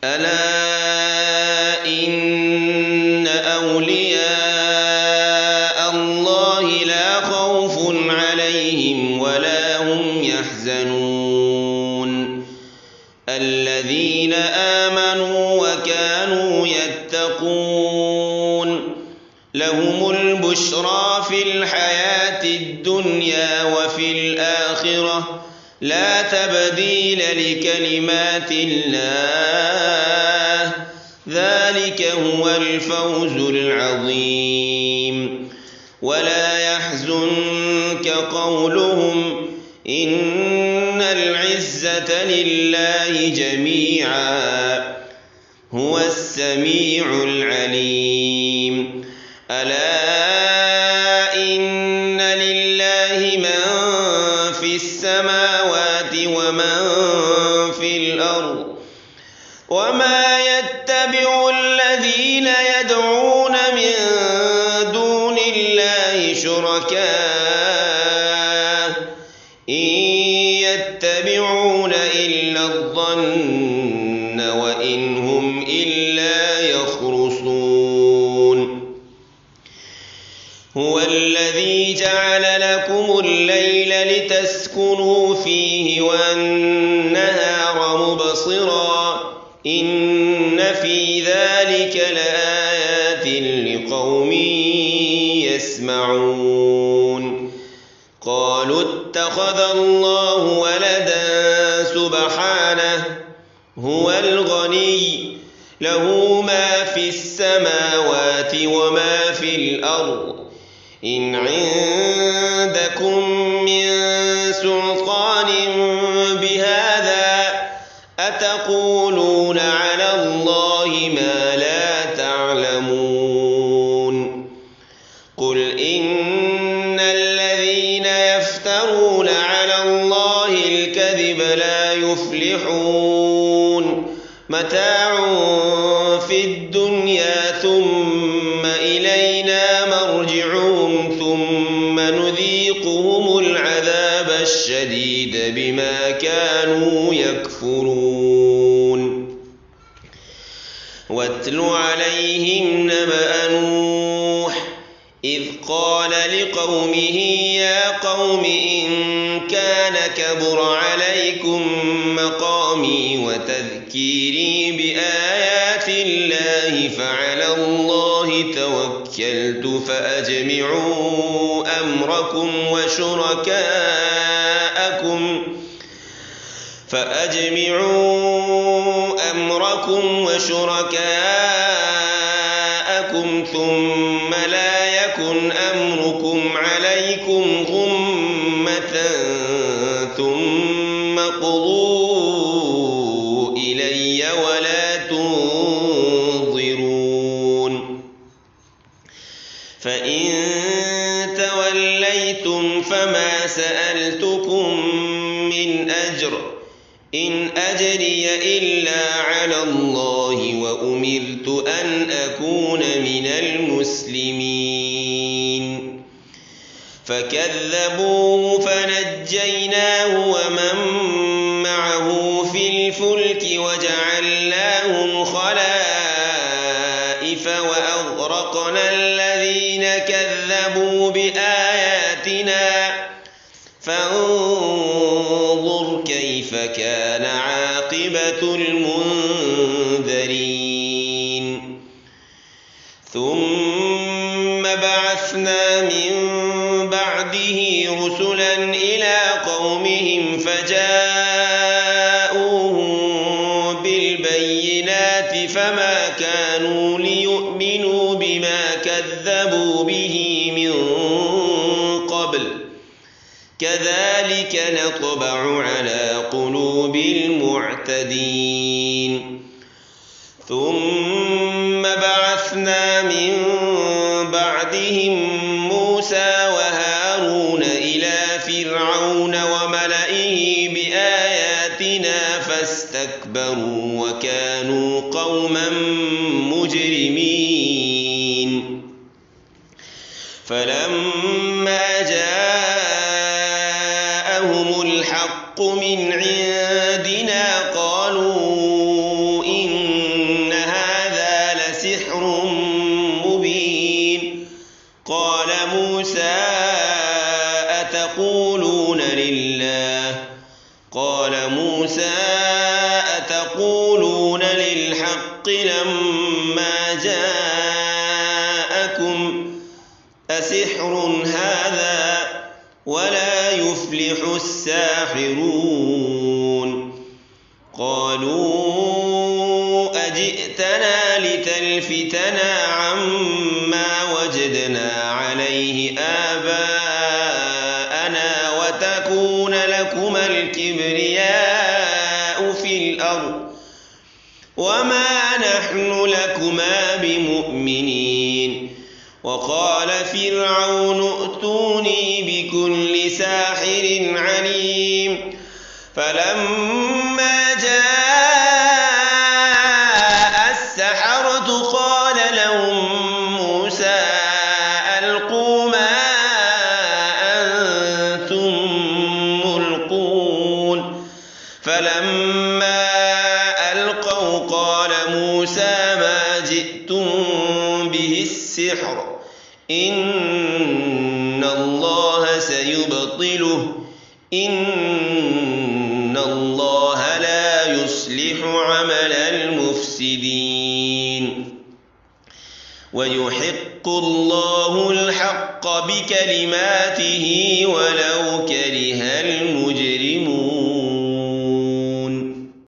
ألا إن أولياء الله لا خوف عليهم ولا هم يحزنون الذين آمنوا وكانوا يتقون لهم البشرى في الحياة الدنيا وفي الآخرة لا تبديل لكلمات الله ذلك هو الفوز العظيم ولا يحزنك قولهم إن العزة لله جميعا هو السميع العليم ألا إن لله من في السماوات ومن في الأرض وما يتبع الذين يدعون من دون الله شركاء إن يتبعون إلا الظن وإن هم إلا يخرصون هو الذي جعل لكم الليل لتسكنوا فيه والنهار مبصرا إن في ذلك لآيات لقوم يسمعون قالوا اتخذ الله ولدا سبحانه هو الغني له ما في السماوات وما في الأرض إن عندكم من سلطان بهذا أتقولون على الله ما لا تعلمون قل إن الذين يفترون على الله الكذب لا يفلحون متاع في الدنيا ثم إلينا مرجعهم ثم نذيقهم العذاب الشديد بما كانوا يكفرون واتل عليهم نبأ نوح إذ قال لقومه يا قوم إن كان كبر عليكم مقامي وتذكيري بآيات الله فعلى الله توكلت فأجمعوا أمركم وشركاءكم ثم لا يكن أمركم عليكم غمة ثم قضوا إلي ولا تنظرون فإن توليتم فما سألتكم من أجر إن أجري إلا على الله وأمرت أن أكون من المسلمين فكذبوه فنجيناه ومن معه في الفلك وجعلناهم خلائف وأغرقنا الذين كذبوا بآياتنا فانظر كيف كان عاقبة المنذرين ثم بعثنا من بعده رسلا إلى قومهم فجاءوهم بالبينات فما كانوا ليؤمنوا بما كذبوا به من قبل كذلك نطبع على قلوب المعتدين ثم بعثنا من بعدهم موسى وهارون إلى فرعون وملئه بآياتنا فاستكبروا وكانوا قوما مجرمين فلما جاءهم الحق من عندنا قالوا إن بالحق لما جاءكم أسحر هذا ولا يفلح الساحرون قالوا أجئتنا لتلفتنا عما وجدنا عليه آباءنا وتكون لكما الكبرياء في الأرض وما نحن لكما بمؤمنين وقال فرعون ائتوني بكل ساحر عليم فلما جاء السحرة قال لهم موسى ألقوا ما أنتم ملقون فلما ألقوا قال موسى ما جئتم به السحر إن الله سيبطله إن الله لا يصلح عمل المفسدين ويحق الله الحق بكلماته ولو كره المجرمون